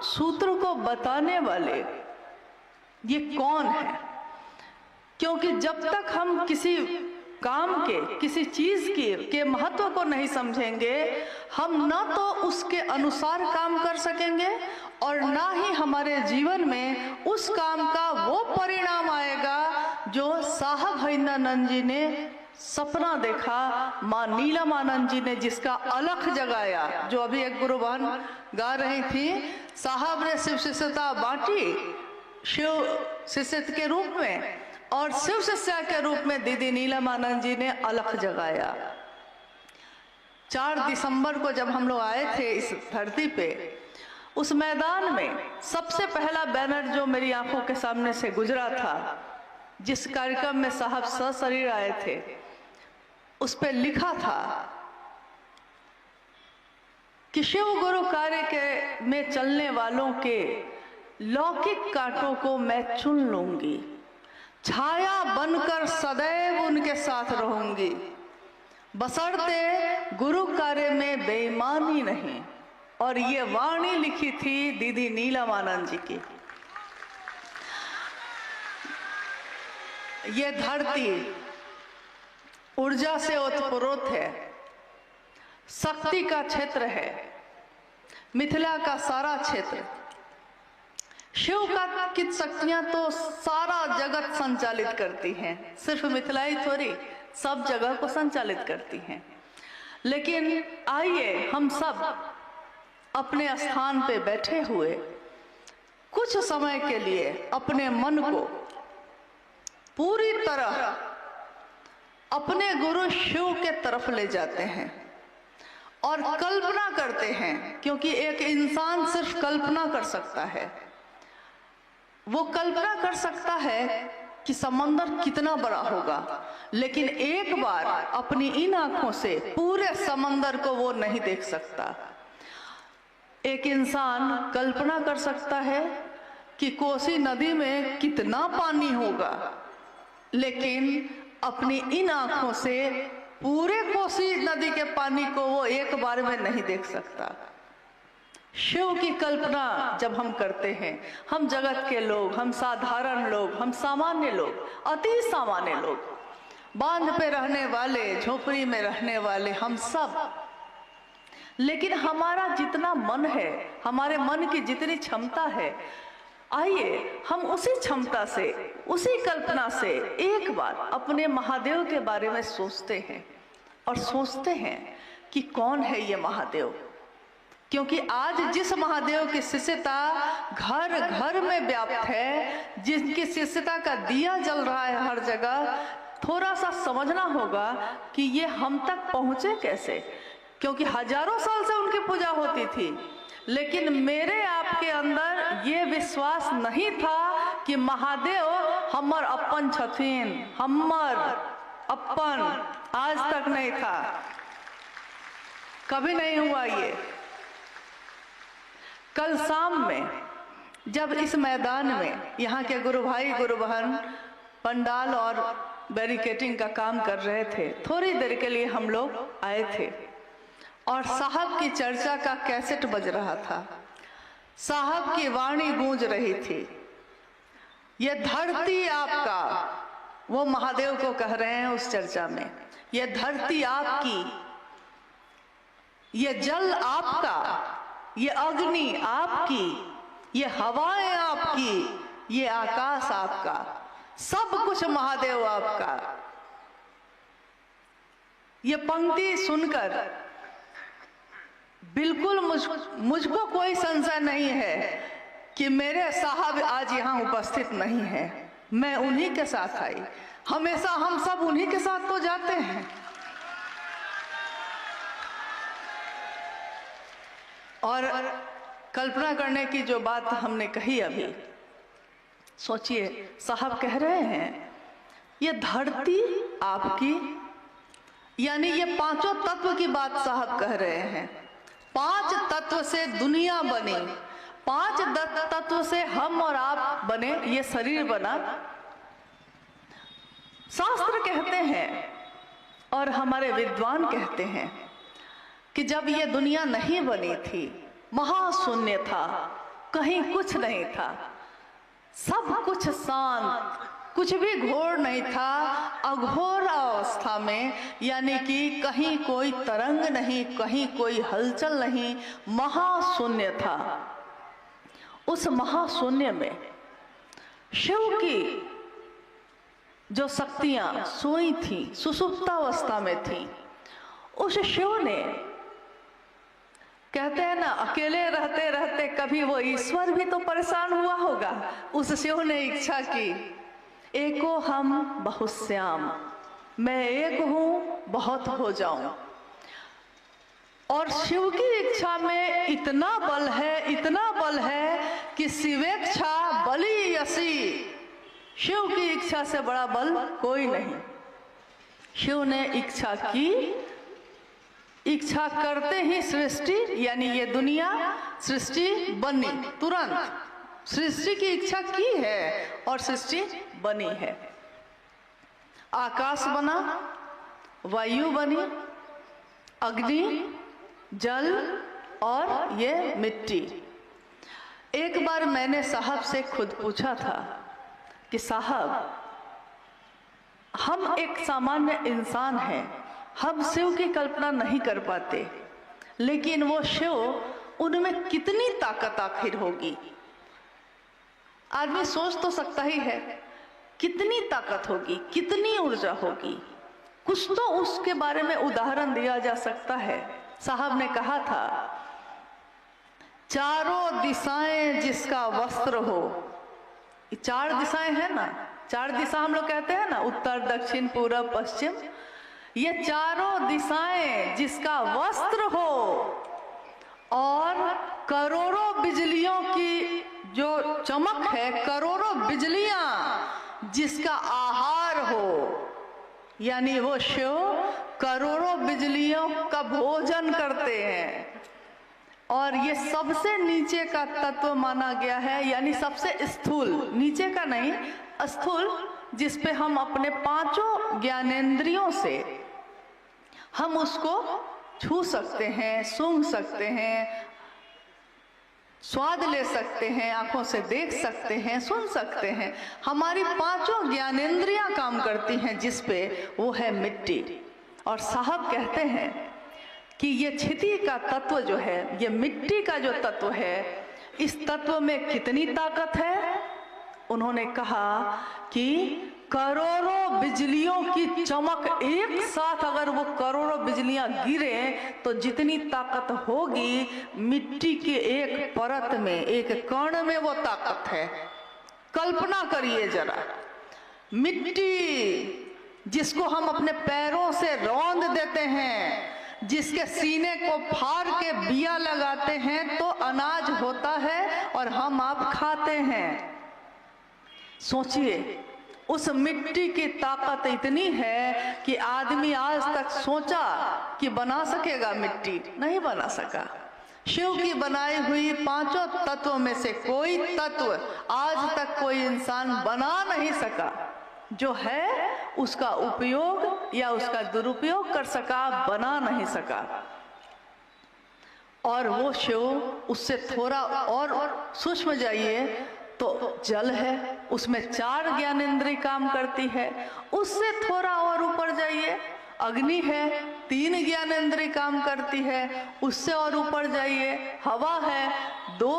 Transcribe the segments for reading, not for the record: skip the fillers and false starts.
सूत्र को बताने वाले ये कौन है? क्योंकि जब तक हम किसी काम के, किसी चीज के महत्व को नहीं समझेंगे, हम ना तो उसके अनुसार काम कर सकेंगे और ना ही हमारे जीवन में उस काम का वो परिणाम आएगा जो साहब हरिंद्रानंद जी ने सपना देखा, माँ नीलमानंद जी ने जिसका अलख जगाया। जो अभी एक गुरु बहन गा रही थी, साहब ने शिव शिष्यता बांटी शिव शिष्य के रूप में, और शिव शिष्या के रूप में दीदी नीलमानंद जी ने अलख जगाया। 4 दिसंबर को जब हम लोग आए थे इस धरती पे, उस मैदान में सबसे पहला बैनर जो मेरी आंखों के सामने से गुजरा था, जिस कार्यक्रम में साहब सशरीर आए थे, उस पे लिखा था कि शिव गुरु कार्य के में चलने वालों के लौकिक कांटों को मैं चुन लूंगी, छाया बनकर सदैव उनके साथ रहूंगी, बशर्ते गुरु कार्य में बेईमानी नहीं। और ये वाणी लिखी थी दीदी नीलमानंद जी की। ये धरती ऊर्जा से ओतप्रोत है, शक्ति का क्षेत्र है, मिथिला का सारा क्षेत्र। शिव का की शक्तियां तो सारा जगत संचालित करती हैं, सिर्फ मिथिला ही थोड़ी, सब जगह को संचालित करती हैं। लेकिन आइए हम सब अपने स्थान पे बैठे हुए कुछ समय के लिए अपने मन को पूरी तरह अपने गुरु शिव के तरफ ले जाते हैं और कल्पना करते हैं, क्योंकि एक इंसान सिर्फ कल्पना कर सकता है। वो कल्पना कर सकता है कि समंदर कितना बड़ा होगा, लेकिन एक बार अपनी इन आंखों से पूरे समंदर को वो नहीं देख सकता। एक इंसान कल्पना कर सकता है कि कोसी नदी में कितना पानी होगा, लेकिन अपनी इन आंखों से पूरे कोसी नदी के पानी को वो एक बार में नहीं देख सकता। शिव की कल्पना जब हम करते हैं, हम जगत के लोग, हम साधारण लोग, हम सामान्य लोग, अति सामान्य लोग, बांध पे रहने वाले, झोपड़ी में रहने वाले, हम सब, लेकिन हमारा जितना मन है, हमारे मन की जितनी क्षमता है, आइए हम उसी क्षमता से, उसी कल्पना से एक बार अपने महादेव के बारे में सोचते हैं और सोचते हैं कि कौन है ये महादेव। क्योंकि आज जिस महादेव की शिष्यता घर घर में व्याप्त है, जिनकी शिष्यता का दिया जल रहा है हर जगह, थोड़ा सा समझना होगा कि ये हम तक पहुंचे कैसे। क्योंकि हजारों साल से उनकी पूजा होती थी, लेकिन मेरे आपके अंदर ये विश्वास नहीं था कि महादेव हमर अपन छथिन, हमर अपन, आज तक नहीं था, कभी नहीं हुआ ये। कल शाम में जब इस मैदान में यहाँ के गुरु भाई गुरु बहन पंडाल और बैरिकेटिंग का काम कर रहे थे, थोड़ी देर के लिए हम लोग आए थे और साहब की चर्चा का कैसेट बज रहा था, साहब की वाणी गूंज रही थी। ये धरती आपका, वो महादेव को कह रहे हैं उस चर्चा में, ये धरती आपकी, ये जल आपका, ये अग्नि आपकी, ये हवाएं आपकी, ये आकाश आपका, सब कुछ महादेव आपका। ये पंक्ति सुनकर बिल्कुल मुझको कोई संशय नहीं है कि मेरे साहब आज यहाँ उपस्थित नहीं है, मैं उन्हीं के साथ आई। हमेशा हम सब उन्हीं के साथ तो जाते हैं। और कल्पना करने की जो बात हमने कही अभी, सोचिए, साहब कह रहे हैं ये धरती आपकी, यानी ये पांचों तत्व की बात साहब कह रहे हैं। 5 तत्व से दुनिया बनी, 5 तत्व से हम और आप बने, ये शरीर बना। शास्त्र कहते हैं और हमारे विद्वान कहते हैं कि जब ये दुनिया नहीं बनी थी, महाशून्य था, कहीं कुछ नहीं था, सब कुछ शांत, कुछ भी घोर नहीं था, अघोर अवस्था में, यानी कि कहीं कोई तरंग नहीं, कहीं कोई हलचल नहीं, महाशून्य था। उस महाशून्य में शिव की जो शक्तियां सोई थी, सुषुप्तावस्था में थी, उस शिव ने, कहते हैं ना, अकेले रहते रहते कभी वो ईश्वर भी तो परेशान हुआ होगा। उस शिव ने इच्छा की, एको हम बहुश्याम, मैं एक हूं बहुत हो जाऊं। और शिव की इच्छा में इतना बल है, इतना बल है कि शिवेच्छा बली यसी, शिव की इच्छा से बड़ा बल कोई नहीं। शिव ने इच्छा की, इच्छा करते ही सृष्टि, यानी ये दुनिया सृष्टि बनी, तुरंत सृष्टि की इच्छा की है और सृष्टि बनी है। आकाश बना, वायु बनी, अग्नि, जल और ये मिट्टी। एक बार मैंने साहब से खुद पूछा था कि साहब, हम एक सामान्य इंसान हैं, हम शिव की कल्पना नहीं कर पाते, लेकिन वो शिव, उनमें कितनी ताकत आखिर होगी? आदमी सोच तो सकता ही है, कितनी ताकत होगी, कितनी ऊर्जा होगी। कुछ तो उसके बारे में उदाहरण दिया जा सकता है। साहब ने कहा था, चारों दिशाएं जिसका वस्त्र हो, चार दिशाएं है ना, चार दिशा हम लोग कहते हैं ना, उत्तर, दक्षिण, पूरब, पश्चिम, ये चारों दिशाएं जिसका वस्त्र हो और करोड़ों बिजलियों की जो चमक है, करोड़ों बिजलियां जिसका आहार हो, यानी वो शिव करोड़ों बिजलियों का भोजन करते हैं। और ये सबसे नीचे का तत्व माना गया है, यानी सबसे स्थूल, नीचे का नहीं, स्थूल, जिसपे हम अपने पांचों ज्ञानेंद्रियों से हम उसको छू सकते हैं, सूंघ सकते हैं, स्वाद ले सकते हैं, आंखों से देख सकते हैं, सुन सकते हैं। हमारी पांचों ज्ञानेंद्रियां काम करती हैं जिस पे, वो है मिट्टी। और साहब कहते हैं कि ये क्षिति का तत्व जो है, ये मिट्टी का जो तत्व है, इस तत्व में कितनी ताकत है? उन्होंने कहा कि करोड़ों बिजलियों की चमक एक साथ, अगर वो करोड़ों बिजलियां गिरे तो जितनी ताकत होगी, मिट्टी के एक परत में, एक कण में वो ताकत है। कल्पना करिए जरा, मिट्टी जिसको हम अपने पैरों से रौंद देते हैं, जिसके सीने को फाड़ के बिया लगाते हैं तो अनाज होता है और हम आप खाते हैं। सोचिए, उस मिट्टी की ताकत इतनी है कि आदमी आज तक सोचा कि बना सकेगा, मिट्टी नहीं बना सका। शिव की बनाई हुई पांचों तत्वों में से कोई तत्व आज तक कोई इंसान बना नहीं सका। जो है उसका उपयोग या उसका दुरुपयोग कर सका, बना नहीं सका। और वो शिव, उससे थोड़ा और सूक्ष्म जाइए तो जल है, उसमें चार ज्ञानेंद्रिय काम करती है। उससे थोड़ा और ऊपर जाइए, अग्नि है, तीन ज्ञानेंद्रिय काम करती है। उससे और ऊपर जाइए, हवा है, दो।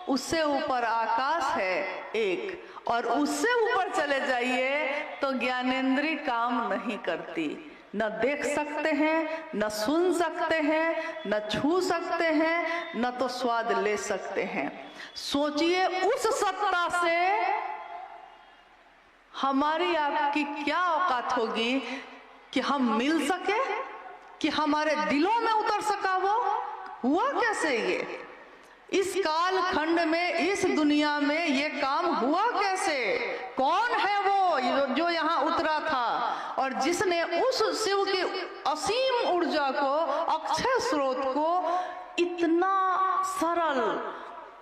उससे ऊपर आकाश है, एक। और उससे ऊपर चले जाइए तो ज्ञानेंद्रिय काम नहीं करती। न देख सकते हैं, न सुन सकते हैं, न छू सकते हैं, न तो स्वाद ले सकते हैं। सोचिए, उस सत्ता से हमारी आपकी क्या औकात होगी कि हम मिल सके, कि हमारे दिलों में उतर सका। वो हुआ कैसे? ये इस काल खंड में, इस दुनिया में ये काम हुआ कैसे? कौन है वो जो यहाँ उतरा था और जिसने उस शिव की असीम ऊर्जा को, अक्षय स्रोत को इतना सरल,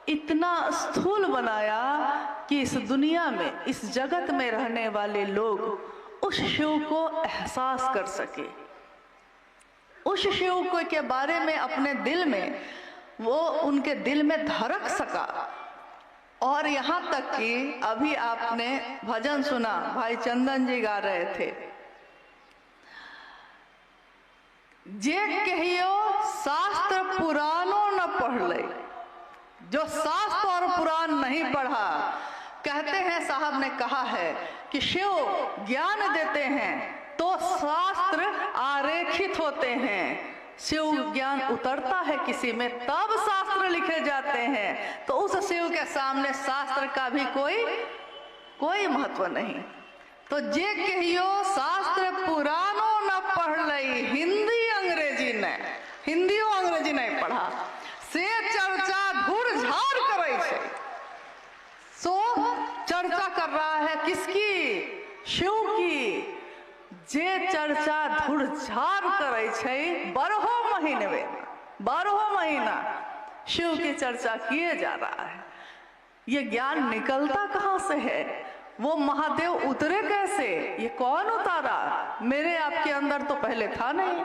इतना स्थूल बनाया कि इस दुनिया में, इस जगत में रहने वाले लोग उस शिव को एहसास कर सके, उस शिव को के बारे में अपने दिल में वो उनके दिल में धड़क सका। और यहाँ तक कि अभी आपने भजन सुना, भाई चंदन जी गा रहे थे, जे कहियो शास्त्र पुराणों न पढ़ ले, जो शास्त्र और पुराण नहीं पढ़ा। कहते हैं, साहब ने कहा है कि शिव ज्ञान देते हैं तो शास्त्र आरेखित होते हैं। शिव ज्ञान उतरता है किसी में तब शास्त्र लिखे जाते हैं। तो उस शिव के सामने शास्त्र का भी कोई महत्व नहीं। तो जे कहियो शास्त्र पुराणों न पढ़ लई, हिंदियो अंग्रेजी नहीं पढ़ा, से चर्चा धुर झाड़ करे छे। सो चर्चा कर रहा है किसकी? शिव की। जे चर्चा धुर झाड़ करे छे, 12 महीना शिव की चर्चा किए जा रहा है। ये ज्ञान निकलता कहाँ से है? वो महादेव उतरे कैसे? ये कौन उतारा? मेरे आपके अंदर तो पहले था नहीं।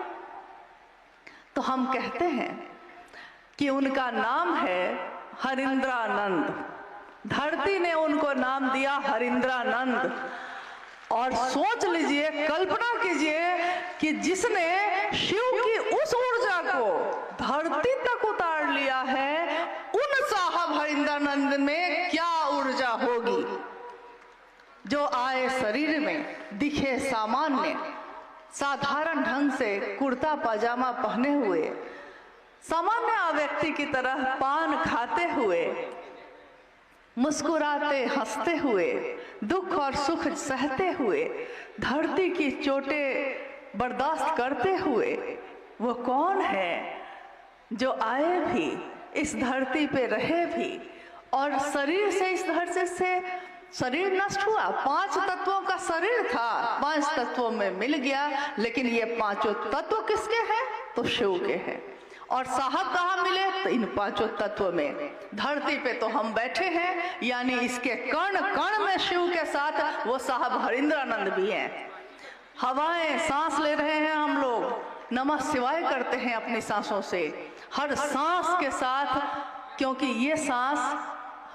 तो हम कहते हैं कि उनका नाम है हरिंद्रानंद। धरती ने उनको नाम दिया हरिंद्रानंद। और सोच लीजिए, कल्पना कीजिए कि जिसने शिव की उस ऊर्जा को धरती तक उतार लिया है, उन साहब हरिंद्रानंद में क्या ऊर्जा होगी। जो आए शरीर में, दिखे सामान्य, साधारण ढंग से कुर्ता पजामा पहने हुए, सामान्य व्यक्ति की तरह पान खाते हुए, मुस्कुराते हंसते हुए, दुख और सुख सहते हुए, धरती की चोटें बर्दाश्त करते हुए, वो कौन है जो आए भी, इस धरती पे रहे भी, और शरीर से, इस धरती से शरीर नष्ट हुआ। 5 तत्वों का शरीर था, 5 तत्वों में मिल गया, लेकिन ये 5 तत्व किसके हैं? तो शिव के हैं। और साहब कहाँ मिले? तो इन 5 तत्व में। धरती पे तो हम बैठे हैं, यानी इसके कण कण में शिव के साथ वो साहब हरिंद्रानंद भी हैं। हवाएं सांस ले रहे हैं हम लोग, नमः शिवाय करते हैं अपनी सांसों से, हर सांस के साथ, क्योंकि ये सांस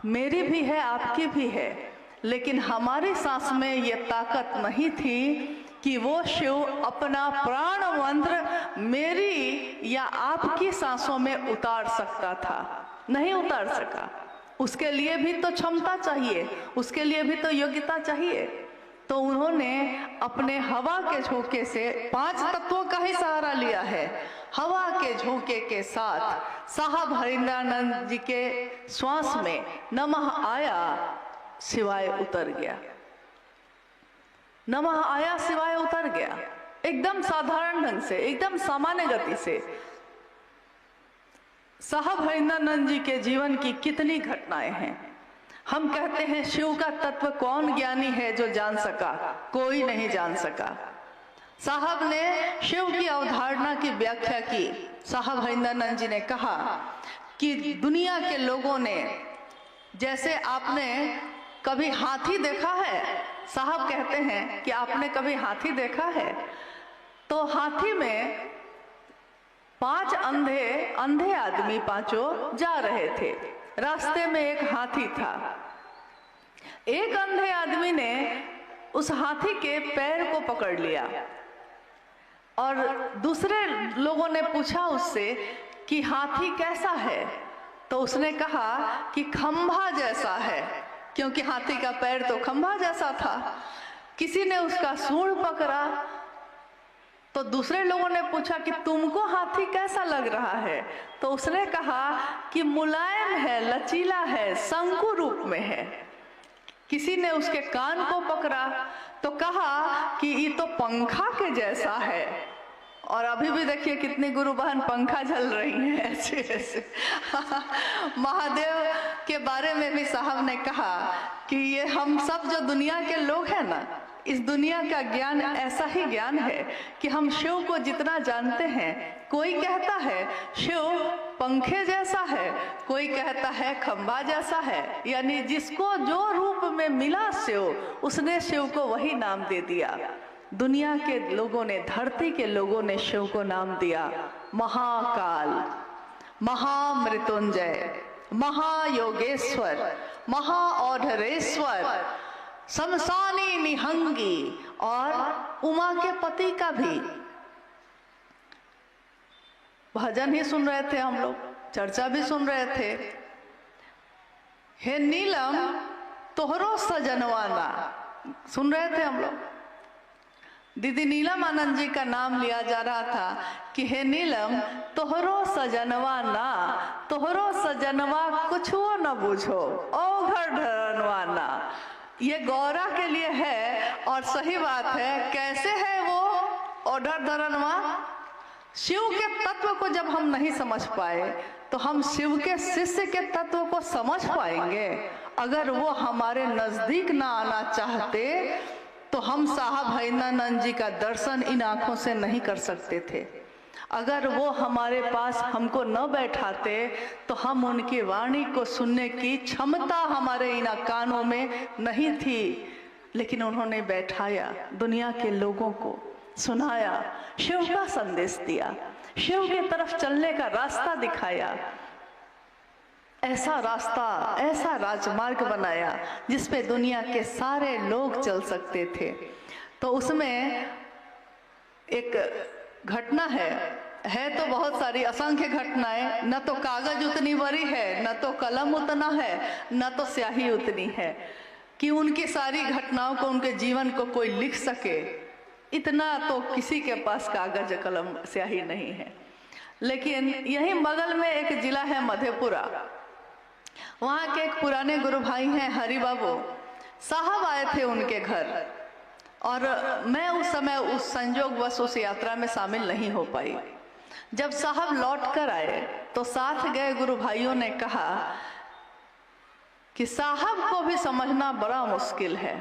मेरी भी है, आपकी भी है, लेकिन हमारी सांस में ये ताकत नहीं थी कि वो शिव अपना प्राण मंत्र मेरी या आपकी सांसों में उतार सकता था। नहीं उतार सका। उसके लिए भी तो क्षमता चाहिए, उसके लिए भी तो योग्यता चाहिए। तो उन्होंने अपने हवा के झोंके से 5 तत्वों का ही सहारा लिया है। हवा के झोंके के साथ साहब हरिंद्रानंद जी के श्वास में नमः आया, शिवाय उतर गया। नमः आया, शिवाय उतर गया, एकदम साधारण ढंग से, एकदम सामान्य गति से। साहब हरिंद्रानंद जी के जीवन की कितनी घटनाएं हैं। हम कहते हैं शिव का तत्व कौन ज्ञानी है जो जान सका? कोई नहीं जान सका। साहब ने शिव की अवधारणा की व्याख्या की। साहब हरिंद्रानंद जी ने कहा कि दुनिया के लोगों ने, जैसे आपने कभी हाथी देखा है? साहब कहते हैं कि आपने कभी हाथी देखा है? तो हाथी में 5 अंधे आदमी 5 जा रहे थे। रास्ते में एक हाथी था। एक अंधे आदमी ने उस हाथी के पैर को पकड़ लिया और दूसरे लोगों ने पूछा उससे कि हाथी कैसा है? तो उसने कहा कि खंभा जैसा है, क्योंकि हाथी का पैर तो खंभा जैसा था। किसी ने उसका सूंड पकड़ा तो दूसरे लोगों ने पूछा कि तुमको हाथी कैसा लग रहा है? तो उसने कहा कि मुलायम है, लचीला है, शंकु रूप में है। किसी ने उसके कान को पकड़ा तो कहा कि ये तो पंखा के जैसा है। और अभी भी देखिए कितनी गुरु बहन पंखा झल रही हैं ऐसे ऐसे। महादेव के बारे में भी साहब ने कहा कि ये हम सब जो दुनिया के लोग हैं ना, इस दुनिया का ज्ञान ऐसा ही ज्ञान है कि हम शिव को जितना जानते हैं, कोई कहता है शिव पंखे जैसा है, कोई कहता है खंभा जैसा है। यानी जिसको जो रूप में मिला शिव, उसने शिव को वही नाम दे दिया। दुनिया के लोगों ने, धरती के लोगों ने शिव को नाम दिया महाकाल। महामृत्युंजय, महायोगेश्वर, महाऔढ़ेश्वर, शमशानी निहंगी और उमा के पति का भी भजन ही सुन रहे थे हम लोग, चर्चा भी सुन रहे थे। हे नीलम तोहरो सजनवाना सुन रहे थे हम लोग। दीदी नीलम आनंद जी का नाम लिया जा रहा था कि हे नीलम तोहरो सजनवा ना, तोहरो सजनवा कुछ वो न बुझो ओ घर धरनवा ना। ये गौरा के लिए है और सही बात है। कैसे है वो ओढ़र धरनवा? शिव के तत्व को जब हम नहीं समझ पाए तो हम शिव के शिष्य के तत्व को समझ पाएंगे? अगर वो हमारे नजदीक ना आना चाहते तो हम साहब हरिनानंद जी का दर्शन इन आंखों से नहीं कर सकते थे। अगर वो हमारे पास हमको न बैठाते तो हम उनकी वाणी को सुनने की क्षमता हमारे इन कानों में नहीं थी। लेकिन उन्होंने बैठाया, दुनिया के लोगों को सुनाया, शिव का संदेश दिया, शिव की तरफ चलने का रास्ता दिखाया। ऐसा रास्ता, ऐसा राजमार्ग बनाया जिस पे दुनिया के सारे लोग चल सकते थे। तो उसमें एक घटना है तो बहुत सारी, असंख्य घटनाएं। न तो कागज उतनी बड़ी है, न तो कलम उतना है, न तो स्याही उतनी है कि उनकी सारी घटनाओं को, उनके जीवन को कोई लिख सके। इतना तो किसी के पास कागज कलम स्याही नहीं है। लेकिन यही बगल में एक जिला है मधेपुरा, वहाँ के एक पुराने गुरु भाई हैं हरि बाबू साहब आए थे उनके घर, और मैं उस समय उस संजोग बस उस यात्रा में शामिल नहीं हो पाई। जब साहब लौट कर आए तो साथ गए गुरु भाइयों ने कहा कि साहब को भी समझना बड़ा मुश्किल है।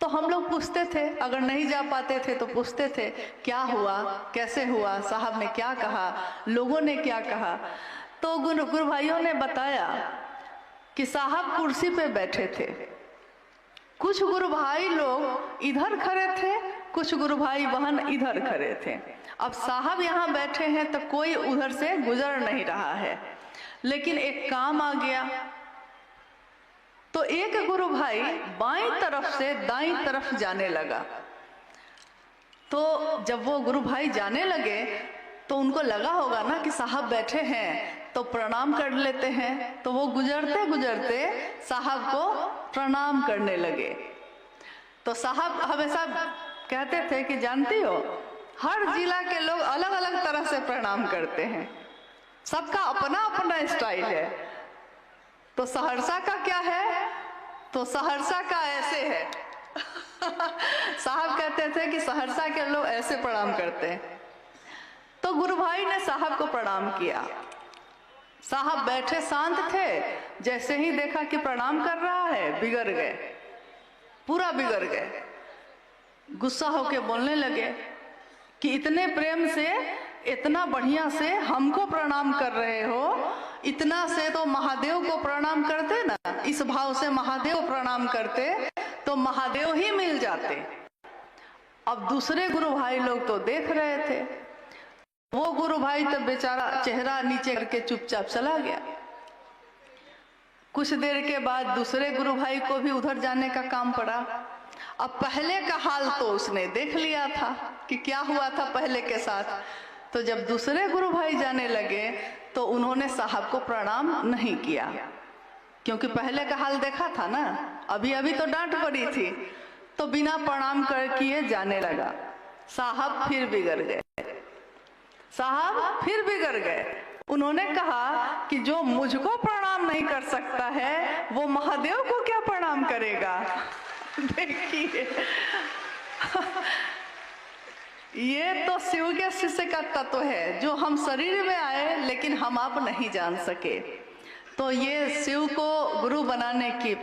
तो हम लोग पूछते थे, अगर नहीं जा पाते थे तो पूछते थे क्या हुआ, कैसे हुआ, साहब ने क्या कहा, लोगों ने क्या कहा। तो गुरु भाइयों ने बताया कि साहब कुर्सी पे बैठे थे, कुछ गुरु भाई लोग इधर खड़े थे, कुछ गुरु भाई बहन इधर खड़े थे। अब साहब यहाँ बैठे हैं तो कोई उधर से गुजर नहीं रहा है, लेकिन एक काम आ गया तो एक गुरु भाई बाईं तरफ से दाईं तरफ जाने लगा। तो जब वो गुरु भाई जाने लगे तो उनको लगा होगा ना कि साहब बैठे हैं तो प्रणाम कर लेते हैं। तो वो गुजरते गुजरते साहब को प्रणाम करने लगे। तो साहब हमेशा कहते थे कि जानती हो, हर जिला के लोग अलग अलग तरह से प्रणाम करते हैं, सबका अपना अपना स्टाइल है। तो सहरसा का क्या है? तो सहरसा का ऐसे है। साहब कहते थे कि सहरसा के लोग ऐसे प्रणाम करते हैं। तो गुरु भाई ने साहब को प्रणाम किया। साहब बैठे शांत थे, जैसे ही देखा कि प्रणाम कर रहा है बिगड़ गए, पूरा बिगड़ गए। गुस्सा होके बोलने लगे कि इतने प्रेम से, इतना बढ़िया से हमको प्रणाम कर रहे हो, इतना से तो महादेव को प्रणाम करते ना, इस भाव से महादेव प्रणाम करते तो महादेव ही मिल जाते। अब दूसरे गुरु भाई लोग तो देख रहे थे। वो गुरु भाई तो बेचारा चेहरा नीचे करके चुपचाप चला गया। कुछ देर के बाद दूसरे गुरु भाई को भी उधर जाने का काम पड़ा। अब पहले का हाल तो उसने देख लिया था कि क्या हुआ था पहले के साथ। तो जब दूसरे गुरु भाई जाने लगे तो उन्होंने साहब को प्रणाम नहीं किया, क्योंकि पहले का हाल देखा था ना, अभी अभी तो डांट पड़ी थी। तो बिना प्रणाम कर किए जाने लगा। साहब फिर बिगड़ गए, साहब फिर बिगड़ गए। उन्होंने कहा कि जो मुझको प्रणाम नहीं कर सकता है वो महादेव को क्या प्रणाम करेगा। देखिए ये तो शिव के शिष्य का तत्व है जो हम शरीर में आए लेकिन हम आप नहीं जान सके। तो ये शिव को गुरु बनाने की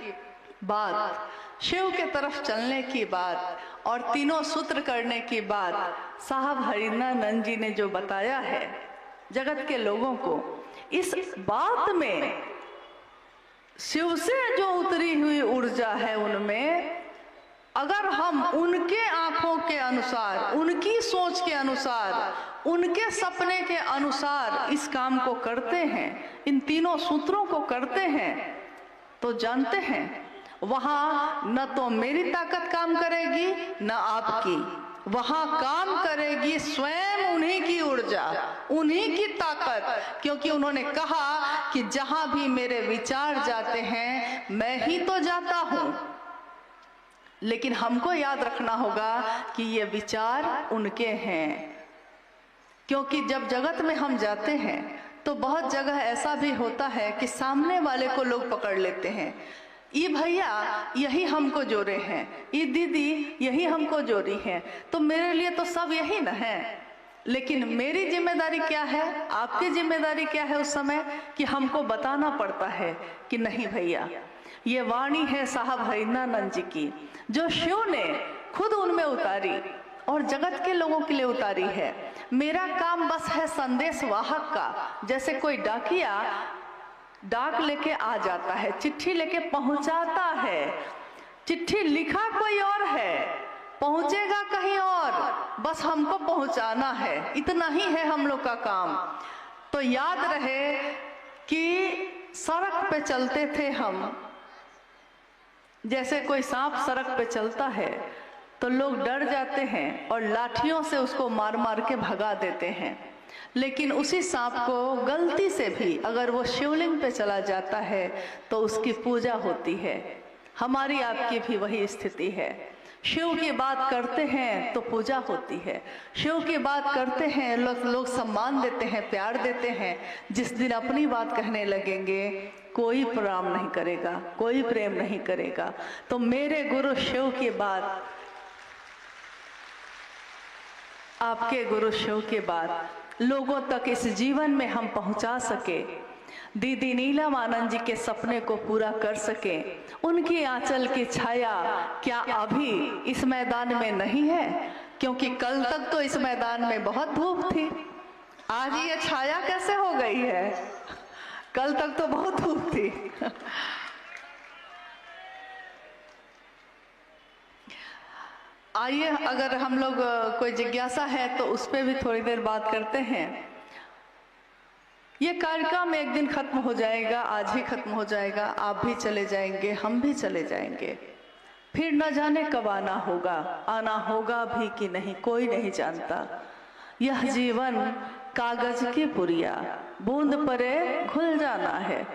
बात, शिव के तरफ चलने की बात और तीनों सूत्र करने की बात साहब हरिनानंद जी ने जो बताया है जगत के लोगों को, इस बात में शिव से जो उतरी हुई ऊर्जा है उनमें अगर हम उनके आंखों के अनुसार, उनकी सोच के अनुसार, उनके सपने के अनुसार इस काम को करते हैं, इन तीनों सूत्रों को करते हैं, तो जानते हैं वहां न तो मेरी ताकत काम करेगी न आपकी, वहां काम करेगी स्वयं उन्हीं की ऊर्जा, उन्हीं की ताकत। क्योंकि उन्होंने कहा कि जहां भी मेरे विचार जाते हैं मैं ही तो जाता हूं, लेकिन हमको याद रखना होगा कि ये विचार उनके हैं। क्योंकि जब जगत में हम जाते हैं तो बहुत जगह ऐसा भी होता है कि सामने वाले को लोग पकड़ लेते हैं, ये भैया यही हमको जोड़े हैं, ये दीदी यही हमको जोड़ी हैं, तो मेरे लिए तो सब यही न है। लेकिन मेरी जिम्मेदारी क्या है, आपकी जिम्मेदारी क्या है उस समय, कि हमको बताना पड़ता है कि नहीं भैया, ये वाणी है साहब हरिनानंद जी की, जो शिव ने खुद उनमें उतारी और जगत के लोगों के लिए उतारी है। मेरा काम बस है संदेश वाहक का। जैसे कोई डाकिया डाक लेके आ जाता है, चिट्ठी लेके पहुंचाता है, चिट्ठी लिखा कोई और है, पहुंचेगा कहीं और, बस हमको पहुंचाना है, इतना ही है हम लोग का काम। तो याद रहे कि सड़क पे चलते थे हम, जैसे कोई सांप सड़क पे चलता है तो लोग डर जाते हैं और लाठियों से उसको मार मार के भगा देते हैं, लेकिन उसी सांप को गलती से भी अगर वो शिवलिंग पे चला जाता है तो उसकी पूजा होती है। हमारी आपकी भी वही स्थिति है। शिव की बात करते हैं तो पूजा होती है, शिव की बात करते हैं लोग सम्मान देते हैं, प्यार देते हैं। जिस दिन अपनी बात कहने लगेंगे कोई प्रणाम नहीं करेगा, कोई प्रेम नहीं करेगा। तो मेरे गुरु शिव की बात, आपके गुरु शिव की बात लोगों तक इस जीवन में हम पहुंचा सके, दीदी नीलम आनंद जी के सपने को पूरा कर सके। उनकी आंचल की छाया क्या अभी इस मैदान में नहीं है? क्योंकि कल तक तो इस मैदान में बहुत धूप थी, आज ये छाया कैसे हो गई है? कल तक तो बहुत धूप थी। आइए, अगर हम लोग कोई जिज्ञासा है तो उस पर भी थोड़ी देर बात करते हैं। ये कार्यक्रम एक दिन खत्म हो जाएगा, आज ही खत्म हो जाएगा, आप भी चले जाएंगे, हम भी चले जाएंगे, फिर न जाने कब आना होगा, आना होगा भी कि नहीं कोई नहीं जानता। यह जीवन कागज की पुरिया, बूंद पड़े घुल जाना है।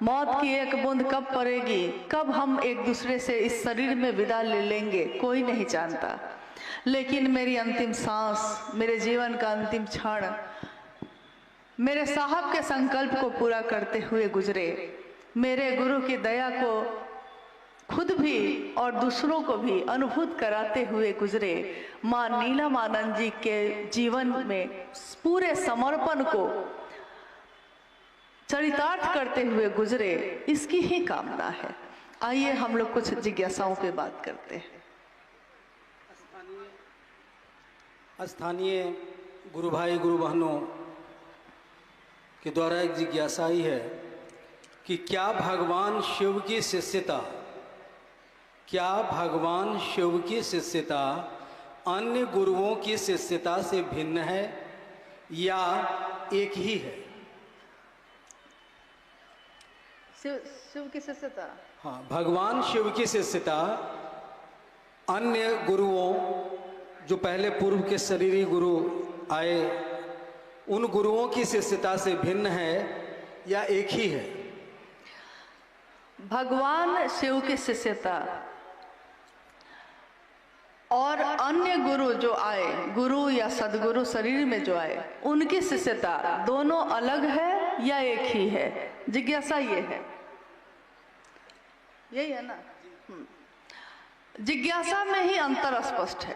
मौत की एक बूंद कब पड़ेगी, कब हम एक दूसरे से इस शरीर में विदा ले लेंगे, कोई नहीं जानता। लेकिन मेरी अंतिम सांस, मेरे जीवन का अंतिम क्षण मेरे साहब के संकल्प को पूरा करते हुए गुजरे, मेरे गुरु की दया को खुद भी और दूसरों को भी अनुभूत कराते हुए गुजरे। माँ नीलम आनंद जी के जीवन में पूरे समर्पण को चरितार्थ करते हुए गुजरे, इसकी ही कामना है। आइए हम लोग कुछ जिज्ञासाओं पे बात करते हैं। स्थानीय गुरु भाई गुरु बहनों के द्वारा एक जिज्ञासा ही है कि क्या भगवान शिव की शिष्यता, क्या भगवान शिव की शिष्यता अन्य गुरुओं की शिष्यता से भिन्न है या एक ही है? शिव की शिष्यता, हाँ, भगवान शिव की शिष्यता अन्य गुरुओं, जो पहले पूर्व के शरीरी गुरु आए, उन गुरुओं की शिष्यता से भिन्न है या एक ही है? भगवान शिव की शिष्यता और अन्य गुरु जो आए, गुरु या सदगुरु शरीर में जो आए, उनकी शिष्यता दोनों अलग है या एक ही है? जिज्ञासा ये है, यही है ना? जिज्ञासा में ही अंतर स्पष्ट है।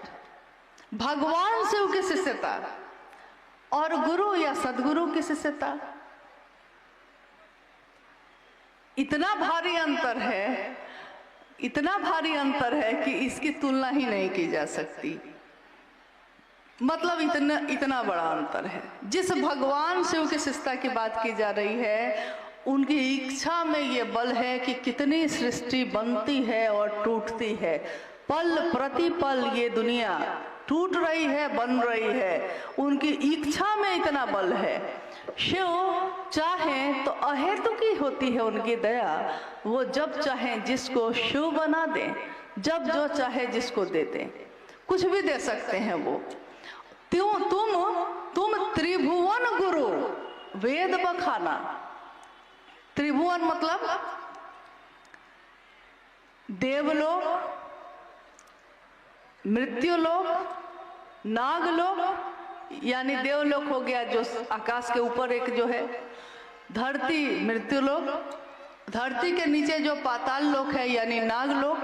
भगवान शिव की शिष्यता और गुरु या सदगुरु की शिष्यता, इतना भारी अंतर है, इतना भारी अंतर है कि इसकी तुलना ही नहीं की जा सकती। मतलब इतना बड़ा अंतर है। जिस भगवान शिव की शिष्यता की बात की जा रही है, उनकी इच्छा में ये बल है कि कितनी सृष्टि बनती है और टूटती है, पल प्रतिपल ये दुनिया टूट रही है, बन रही है। उनकी इच्छा में इतना बल है। शिव चाहे तो अहेतुकी होती है उनकी दया। वो जब चाहे जिसको शिव बना दें, जब जो चाहे जिसको दे दें, कुछ भी दे सकते हैं वो। तुम त्रिभुवन गुरु वेद बखाना। त्रिभुवन मतलब देवलोक, मृत्युलोक, नागलोक, यानी देवलोक हो गया जो आकाश के ऊपर एक जो है, धरती मृत्युलोक, धरती के नीचे जो पाताल लोक है यानी नागलोक।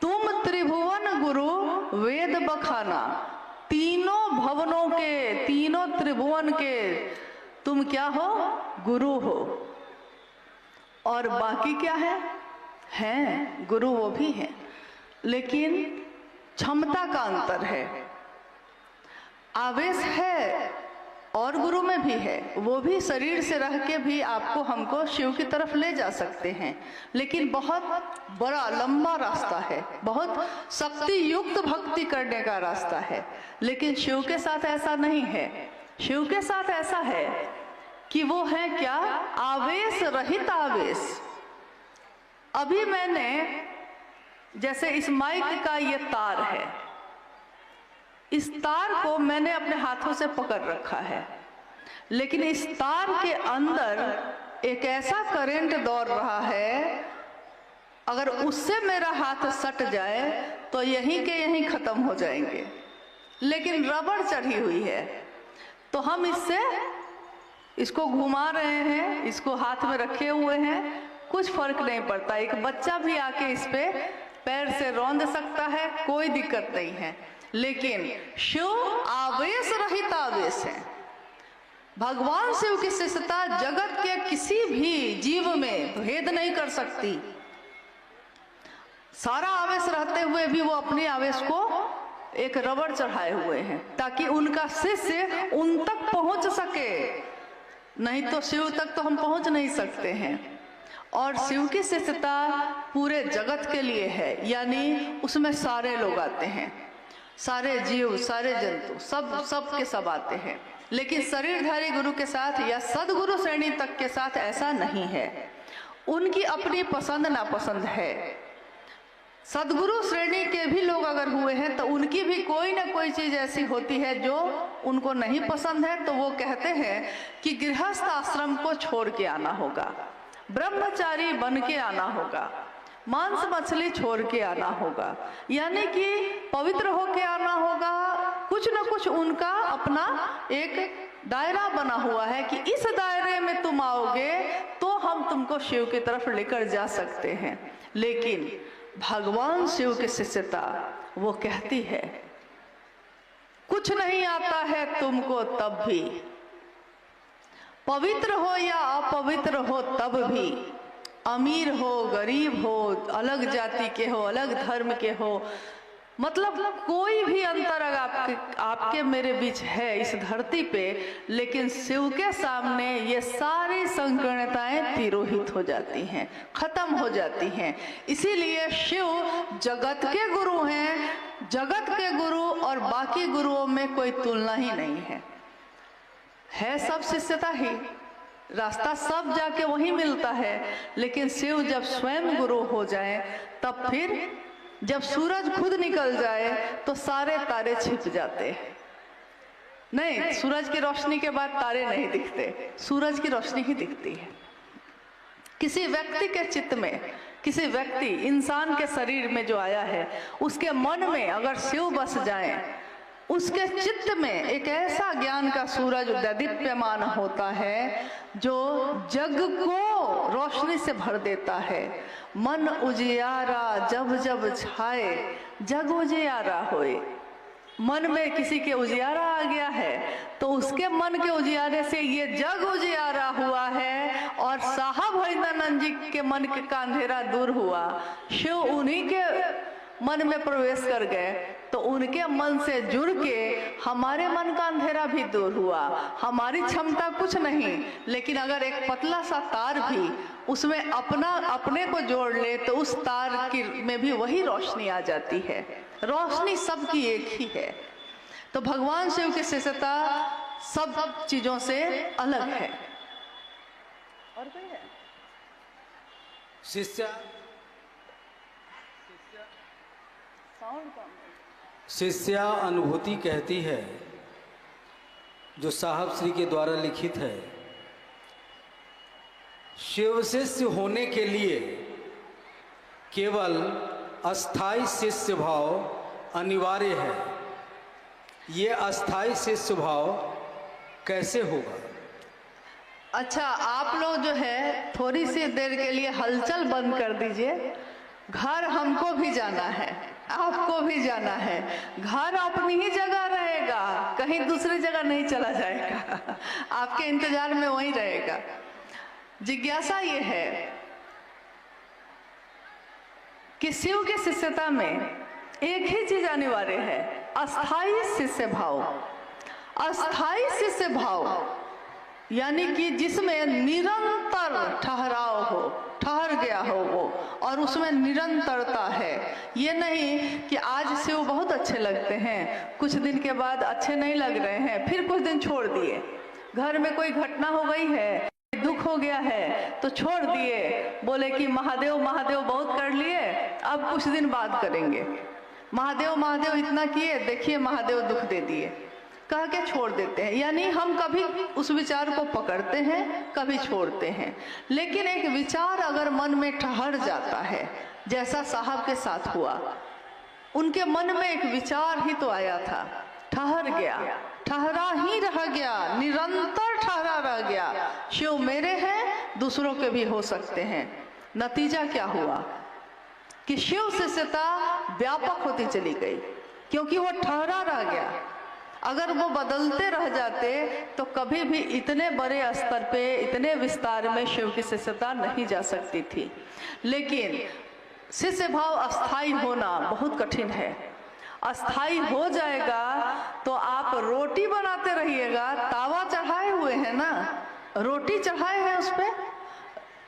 तुम त्रिभुवन गुरु वेद बखाना। तीनों भवनों के, तीनों त्रिभुवन के तुम क्या हो? गुरु हो। और बाकी क्या है? हैं गुरु वो भी हैं, लेकिन क्षमता का अंतर है। आवेश है और गुरु में भी है। वो भी शरीर से रह के भी आपको हमको शिव की तरफ ले जा सकते हैं, लेकिन बहुत बड़ा लंबा रास्ता है, बहुत शक्ति युक्त भक्ति करने का रास्ता है। लेकिन शिव के साथ ऐसा नहीं है। शिव के साथ ऐसा है कि वो है क्या? आवेश रहित आवेश। अभी मैंने जैसे इस माइक का ये तार है, इस तार को मैंने अपने हाथों से पकड़ रखा है, लेकिन इस तार के अंदर एक ऐसा करंट दौड़ रहा है, अगर उससे मेरा हाथ सट जाए तो यहीं के यहीं खत्म हो जाएंगे। लेकिन रबड़ चढ़ी हुई है तो हम इसको घुमा रहे हैं, इसको हाथ में रखे हुए हैं, कुछ फर्क नहीं पड़ता। एक बच्चा भी आके इस पे पैर से रौंद सकता है, कोई दिक्कत नहीं है। लेकिन शिव आवेश रहित आवेश है। भगवान शिव की शिष्यता जगत के किसी भी जीव में भेद नहीं कर सकती। सारा आवेश रहते हुए भी वो अपने आवेश को एक रबड़ चढ़ाए हुए हैं ताकि उनका शिष्य उन तक पहुंच सके, नहीं तो शिव तक तो हम पहुंच नहीं सकते हैं। और शिव की शिष्यता पूरे जगत के लिए है, यानी उसमें सारे लोग आते हैं, सारे जीव, सारे जंतु, सब के सब आते हैं। लेकिन शरीरधारी गुरु के साथ या सदगुरु श्रेणी तक के साथ ऐसा नहीं है। उनकी अपनी पसंद नापसंद है। सदगुरु श्रेणी के भी लोग अगर हुए हैं तो उनकी भी कोई ना कोई चीज ऐसी होती है जो उनको नहीं पसंद है, तो वो कहते हैं कि गृहस्थ आश्रम को छोड़ के आना होगा, ब्रह्मचारी बन के आना होगा, मांस मछली छोड़ के आना होगा, यानी कि पवित्र होके आना होगा। कुछ न कुछ उनका अपना एक दायरा बना हुआ है कि इस दायरे में तुम आओगे तो हम तुमको शिव की तरफ लेकर जा सकते हैं। लेकिन भगवान शिव की शिष्यता वो कहती है, कुछ नहीं आता है तुमको तब भी, पवित्र हो या अपवित्र हो तब भी, अमीर हो गरीब हो, अलग जाति के हो, अलग धर्म के हो, मतलब कोई भी अंतर अगर आपके मेरे बीच है इस धरती पे, लेकिन शिव के सामने ये सारी संकीर्णताएं तिरोहित हो जाती हैं, खत्म हो जाती हैं। इसीलिए शिव जगत के गुरु हैं। जगत के गुरु और बाकी गुरुओं में कोई तुलना ही नहीं है सब शिष्यता ही, रास्ता सब जाके वहीं मिलता है। लेकिन शिव जब स्वयं गुरु हो जाए, तब फिर जब सूरज खुद निकल जाए तो सारे तारे छिप जाते हैं। नहीं, सूरज की रोशनी के बाद तारे नहीं दिखते, सूरज की रोशनी ही दिखती है। किसी व्यक्ति के चित्त में, किसी व्यक्ति इंसान के शरीर में जो आया है, उसके मन में अगर शिव बस जाए, उसके चित्त में एक ऐसा ज्ञान का सूरज दीप्यमान होता है जो जग को रोशनी से भर देता है। मन उजियारा जब जब छाए, जग उजियारा होए। मन में किसी के उजियारा आ गया है तो उसके मन के उजियारे से ये जग उजियारा हुआ है और साहब हरिदानंद जी के मन का अंधेरा दूर हुआ। शिव उन्हीं के मन में प्रवेश कर गए तो उनके मन से जुड़ के हमारे मन का अंधेरा भी दूर हुआ। हमारी क्षमता कुछ नहीं, लेकिन अगर एक पतला सा तार भी उसमें अपने को जोड़ ले तो उस तार की में भी वही रोशनी आ जाती है। रोशनी सबकी एक ही है। तो भगवान शिव की शिष्यता सब चीजों से अलग है। और कोई है? शिष्या अनुभूति कहती है, जो साहब श्री के द्वारा लिखित है, शिव शिष्य होने के लिए केवल अस्थाई शिष्य भाव अनिवार्य है। ये अस्थाई शिष्य भाव कैसे होगा? अच्छा, आप लोग जो है थोड़ी सी देर के लिए हलचल बंद कर दीजिए। घर हमको भी जाना है, आपको भी जाना है। घर अपनी ही जगह रहेगा, कहीं दूसरी जगह नहीं चला जाएगा, आपके इंतजार में वहीं रहेगा। जिज्ञासा ये है कि शिव की शिष्यता में एक ही चीज अनिवार्य है, अस्थाई शिष्य भाव। अस्थाई शिष्य भाव यानी कि जिसमें निरंतर ठहराव हो, ठहर गया हो वो, और उसमें निरंतरता है। ये नहीं कि आज शिव बहुत अच्छे लगते हैं, कुछ दिन के बाद अच्छे नहीं लग रहे हैं, फिर कुछ दिन छोड़ दिए। घर में कोई घटना हो गई है, दुख हो गया है तो छोड़ दिए, बोले कि महादेव महादेव बहुत कर लिए, अब कुछ दिन बाद करेंगे। महादेव महादेव इतना किए, देखिए महादेव दुख दे दिए, कह के छोड़ देते हैं। यानी हम कभी उस विचार को पकड़ते हैं, कभी छोड़ते हैं। लेकिन एक विचार अगर मन में ठहर जाता है, जैसा साहब के साथ हुआ, उनके मन में एक विचार ही तो आया था, ठहर गया, ठहरा ही रह गया, निरंतर ठहरा रह गया। शिव मेरे हैं, दूसरों के भी हो सकते हैं। नतीजा क्या हुआ कि शिव शिष्यता व्यापक होती चली गई, क्योंकि वो ठहरा रह गया। अगर वो बदलते रह जाते तो कभी भी इतने बड़े स्तर पे, इतने विस्तार में शिव की शिष्यता नहीं जा सकती थी। लेकिन शिष्य भाव अस्थाई होना बहुत कठिन है। अस्थाई हो जाएगा तो आप रोटी बनाते रहिएगा, तावा चढ़ाए हुए हैं ना, रोटी चढ़ाए हैं उस पे,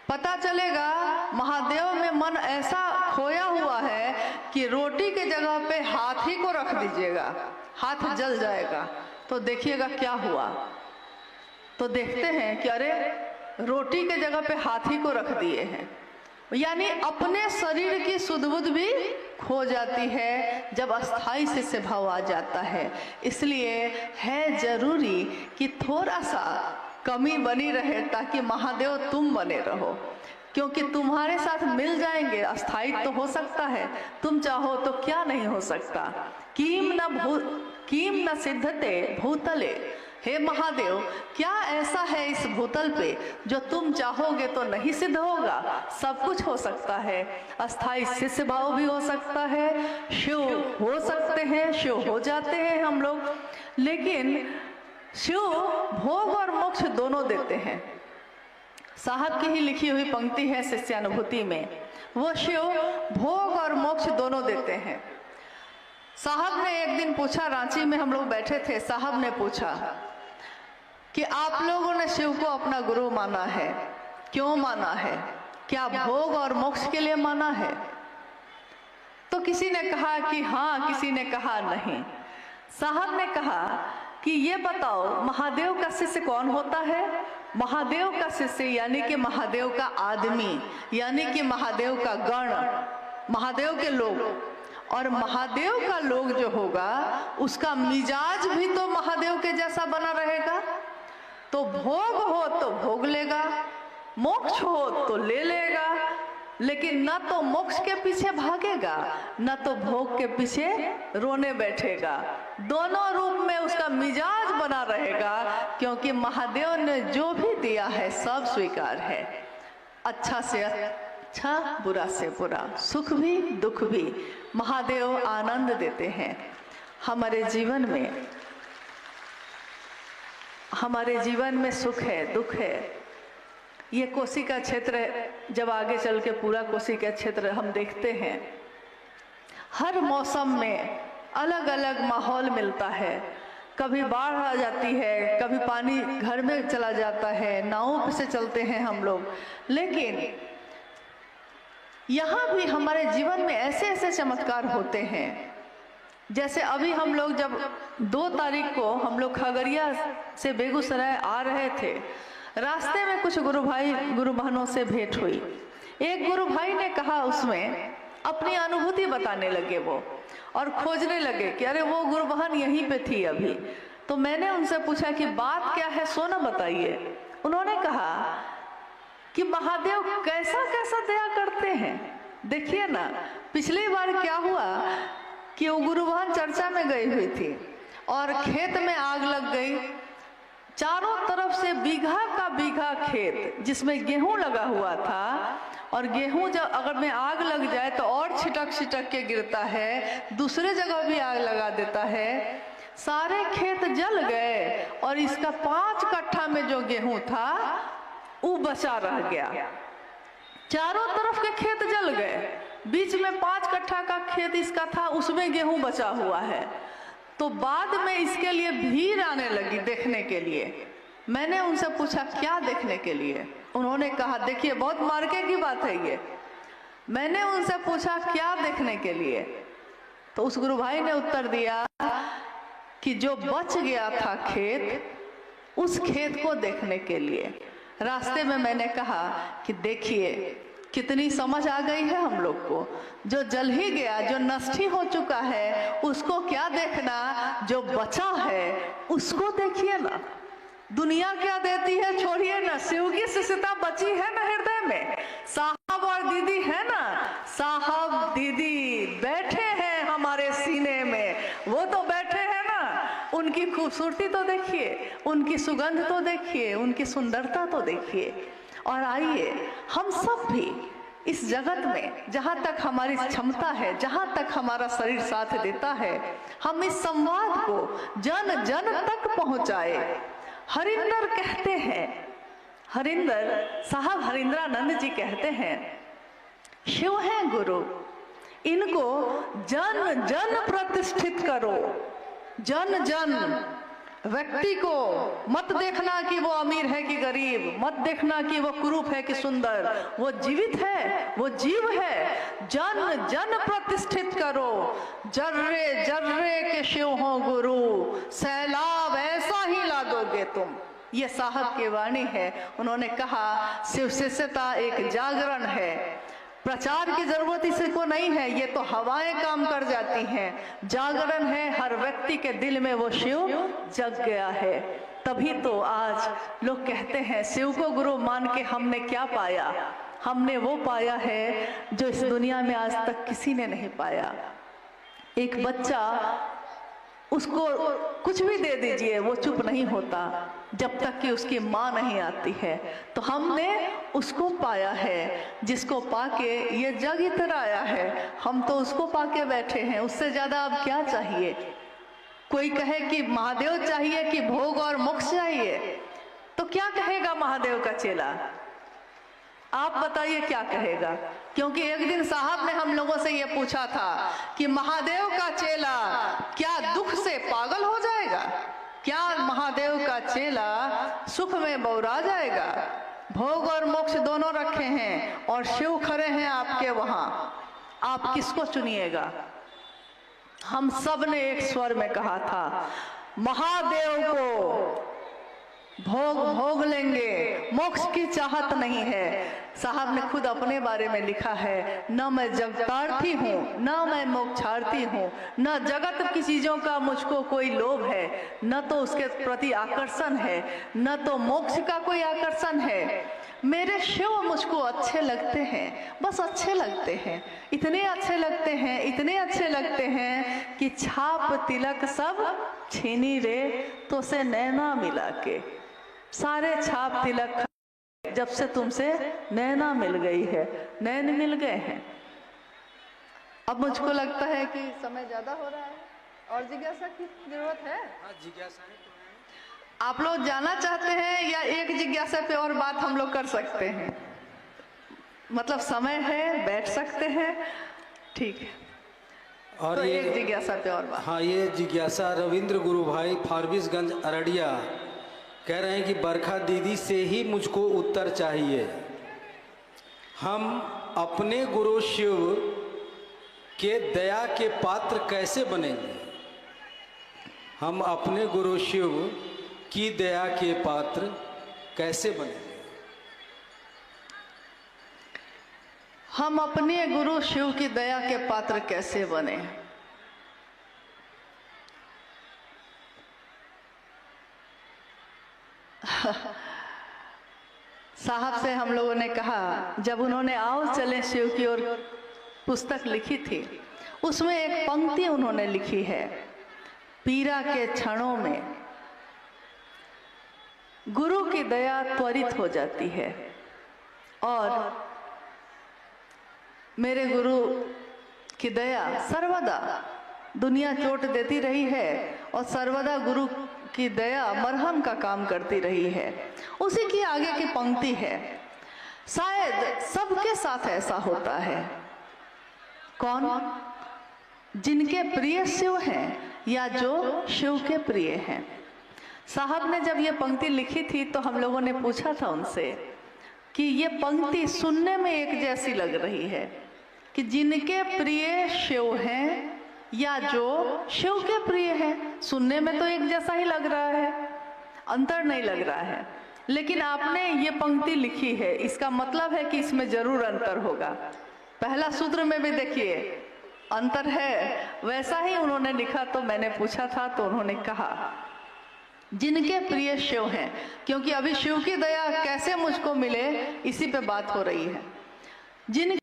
पता चलेगा महादेव में मन ऐसा खोया हुआ है कि रोटी के जगह पे हाथ ही को रख दीजिएगा, हाथ जल जाएगा। तो देखिएगा क्या हुआ। तो देखते हैं कि अरे रोटी के जगह पे हाथ ही को रख दिए हैं। यानी अपने शरीर की सुध बुध भी खो जाती है जब अस्थाई शिष्य भाव आ जाता है। इसलिए है जरूरी कि थोड़ा सा कमी बनी रहे, ताकि महादेव तुम बने रहो, क्योंकि तुम्हारे साथ मिल जाएंगे। अस्थाई तो हो सकता है, तुम चाहो तो क्या नहीं हो सकता। कीम न सिद्धते भूतले, हे महादेव क्या ऐसा है इस भूतल पे जो तुम चाहोगे तो नहीं सिद्ध होगा। सब कुछ हो सकता है। अस्थाई शिष्य भाव भी हो सकता है, शिव हो सकते हैं, शिव हो जाते हैं हम लोग। लेकिन शिव भोग और मोक्ष दोनों देते हैं। साहब की ही लिखी हुई पंक्ति है शिष्यानुभूति में, वो शिव भोग और मोक्ष दोनों देते हैं। साहब ने एक दिन पूछा, रांची में हम लोग बैठे थे, साहब ने पूछा कि आप लोगों ने शिव को अपना गुरु माना है, क्यों माना है, क्या भोग और मोक्ष के लिए माना है? तो किसी ने कहा कि हाँ, किसी ने कहा नहीं। साहब ने कहा कि ये बताओ महादेव का शिष्य कौन होता है? महादेव का शिष्य यानी कि महादेव का आदमी, यानी कि महादेव का गण, महादेव के लोग। और महादेव का लोग जो होगा उसका मिजाज भी तो महादेव के जैसा बना रहेगा। तो भोग हो तो भोग लेगा, मोक्ष हो तो ले लेगा, लेकिन न तो मोक्ष के पीछे भागेगा, न तो भोग के पीछे रोने बैठेगा। दोनों रूप में उसका मिजाज बना रहेगा, क्योंकि महादेव ने जो भी दिया है सब स्वीकार है। अच्छा से अच्छा, बुरा से बुरा, सुख भी दुख भी महादेव आनंद देते हैं। हमारे जीवन में सुख है, दुख है। ये कोसी का क्षेत्र, जब आगे चल के पूरा कोसी का क्षेत्र हम देखते हैं, हर मौसम में अलग अलग माहौल मिलता है। कभी बाढ़ आ जाती है, कभी पानी घर में चला जाता है, नावों से चलते हैं हम लोग। लेकिन यहाँ भी हमारे जीवन में ऐसे ऐसे चमत्कार होते हैं। जैसे अभी हम लोग जब 2 तारीख को हम लोग खगड़िया से बेगूसराय आ रहे थे, रास्ते में कुछ गुरु भाई गुरु बहनों से भेंट हुई। एक गुरु भाई ने कहा, उसमें अपनी अनुभूति बताने लगे वो, और खोजने लगे कि अरे वो गुरु बहन यहीं पे थी अभी। तो मैंने उनसे पूछा कि बात क्या है, सो ना बताइए। उन्होंने कहा कि महादेव कैसा कैसा दया करते हैं। देखिए ना, पिछली बार क्या हुआ कि वो गुरु बहन चर्चा में गई हुई थी और खेत में आग लग गई। चारों तरफ से बीघा का बीघा खेत जिसमें गेहूं लगा हुआ था, और गेहूं जब अगर में आग लग जाए तो और छिटक छिटक के गिरता है, दूसरे जगह भी आग लगा देता है। सारे खेत जल गए और इसका 5 कट्ठा में जो गेहूं था वो बचा रह गया। चारों तरफ के खेत जल गए, बीच में 5 कट्ठा का खेत इसका था, उसमें गेहूं बचा हुआ है। तो बाद में इसके लिए भीड़ आने लगी देखने के लिए। मैंने उनसे पूछा क्या देखने के लिए। उन्होंने कहा, देखिए बहुत मार्के की बात है ये। मैंने उनसे पूछा क्या देखने के लिए, तो उस गुरु भाई ने उत्तर दिया कि जो बच गया था खेत, उस खेत को देखने के लिए। रास्ते में मैंने कहा कि देखिए कितनी समझ आ गई है हम लोग को। जो जल ही गया, जो नष्ट ही हो चुका है, उसको क्या देखना, जो बचा है उसको देखिए ना। दुनिया क्या देती है छोड़िए ना, शिव की शिष्यता बची है ना हृदय में। साहब और दीदी है ना, साहब दीदी बैठे हैं हमारे सीने में, वो तो बैठे हैं ना। उनकी खूबसूरती तो देखिए, उनकी सुगंध तो देखिए, उनकी सुंदरता तो देखिए। और आइए हम सब भी इस जगत में जहाँ तक हमारी क्षमता है, जहाँ तक हमारा शरीर साथ देता है, हम इस संवाद को जन जन तक पहुँचाए। हरिंदर कहते हैं, हरिंदर साहब हरिंद्रानंद जी कहते हैं, शिव हैं गुरु, इनको जन जन प्रतिष्ठित करो। जन जन व्यक्ति को मत देखना कि वो अमीर है कि गरीब, मत देखना कि वो कुरूप है कि सुंदर, वो जीवित है, वो जीव है। जन जन प्रतिष्ठित करो, जर्रे जर्रे के शिव हो गुरु, सैलाब ऐसा ही ला दोगे तुम। ये साहब की वाणी है। उन्होंने कहा शिव शिष्यता एक जागरण है, प्रचार की जरूरत इसको नहीं है, ये तो हवाएं काम कर जाती हैं। जागरण है, हर व्यक्ति के दिल में वो शिव जग गया है। तभी तो आज लोग कहते हैं शिव को गुरु मान के हमने क्या पाया। हमने वो पाया है जो इस दुनिया में आज तक किसी ने नहीं पाया। एक बच्चा, उसको कुछ भी दे दीजिए वो चुप नहीं होता जब तक कि उसकी माँ नहीं आती है। तो हमने उसको पाया है जिसको पाके ये जग इतर आया है। हम तो उसको पाके बैठे हैं, उससे ज्यादा अब क्या चाहिए। कोई कहे कि महादेव चाहिए कि भोग और मोक्ष चाहिए, तो क्या कहेगा महादेव का चेला? आप बताइए क्या कहेगा। क्योंकि एक दिन साहब ने हम लोगों से ये पूछा था कि महादेव का चेला क्या दुख से पागल हो जाएगा, क्या महादेव का चेला सुख में बौरा जाएगा। भोग और मोक्ष दोनों रखे हैं और शिव खड़े हैं आपके वहां, आप किसको चुनिएगा? हम सब ने एक स्वर में कहा था महादेव को भोग भोग लेंगे, मोक्ष की चाहत नहीं है। साहब ने खुद अपने बारे में लिखा है, न मैं जगतार्थी हूँ, न मैं मोक्षार्थी हूँ, न जगत की चीजों का मुझको कोई लोभ है, न तो उसके प्रति आकर्षण है, न तो मोक्ष का कोई आकर्षण है। मेरे शिव मुझको अच्छे लगते हैं, बस अच्छे लगते हैं, इतने अच्छे लगते हैं, इतने अच्छे लगते हैं कि छाप तिलक सब छीनी रे तो से नैना मिला के। सारे छाप तिलक जब से तुमसे नैना मिल गई है, नैन मिल गए हैं। अब मुझको लगता है कि समय ज्यादा हो रहा है और जिज्ञासा की जरूरत है। जिज्ञासाएं तो हैं। आप लोग जाना चाहते हैं या एक जिज्ञासा पे और बात हम लोग कर सकते हैं? मतलब समय है, बैठ सकते हैं, ठीक है। और तो ये एक जिज्ञासा पे और बात। हाँ, ये जिज्ञासा रविंद्र गुरु भाई फारबिसगंज अररिया कह रहे हैं कि बरखा दीदी से ही मुझको उत्तर चाहिए। हम अपने गुरु शिव के दया के पात्र कैसे बनेंगे? हम अपने गुरु शिव की दया के पात्र कैसे बनेंगे? हम अपने गुरु शिव की दया के पात्र कैसे बने? साहब से हम लोगों ने कहा, जब उन्होंने आओ चले शिव की ओर पुस्तक लिखी थी, उसमें एक पंक्ति उन्होंने लिखी है, पीड़ा के क्षणों में गुरु की दया त्वरित हो जाती है। और मेरे गुरु की दया सर्वदा दुनिया चोट देती रही है और सर्वदा गुरु की दया मरहम का काम करती रही है। उसी की आगे की पंक्ति है, शायद सबके साथ ऐसा होता है। कौन? जिनके प्रिय शिव हैं या जो शिव के प्रिय हैं। साहब ने जब ये पंक्ति लिखी थी तो हम लोगों ने पूछा था उनसे कि ये पंक्ति सुनने में एक जैसी लग रही है कि जिनके प्रिय शिव हैं या जो शिव के प्रिय हैं। सुनने में तो एक जैसा ही लग रहा है, अंतर नहीं लग रहा है, लेकिन आपने ये पंक्ति लिखी है, इसका मतलब है कि इसमें जरूर अंतर होगा। पहला सूत्र में भी देखिए अंतर है, वैसा ही उन्होंने लिखा। तो मैंने पूछा था तो उन्होंने कहा जिनके प्रिय शिव हैं, क्योंकि अभी शिव की दया कैसे मुझको मिले इसी पे बात हो रही है। जिन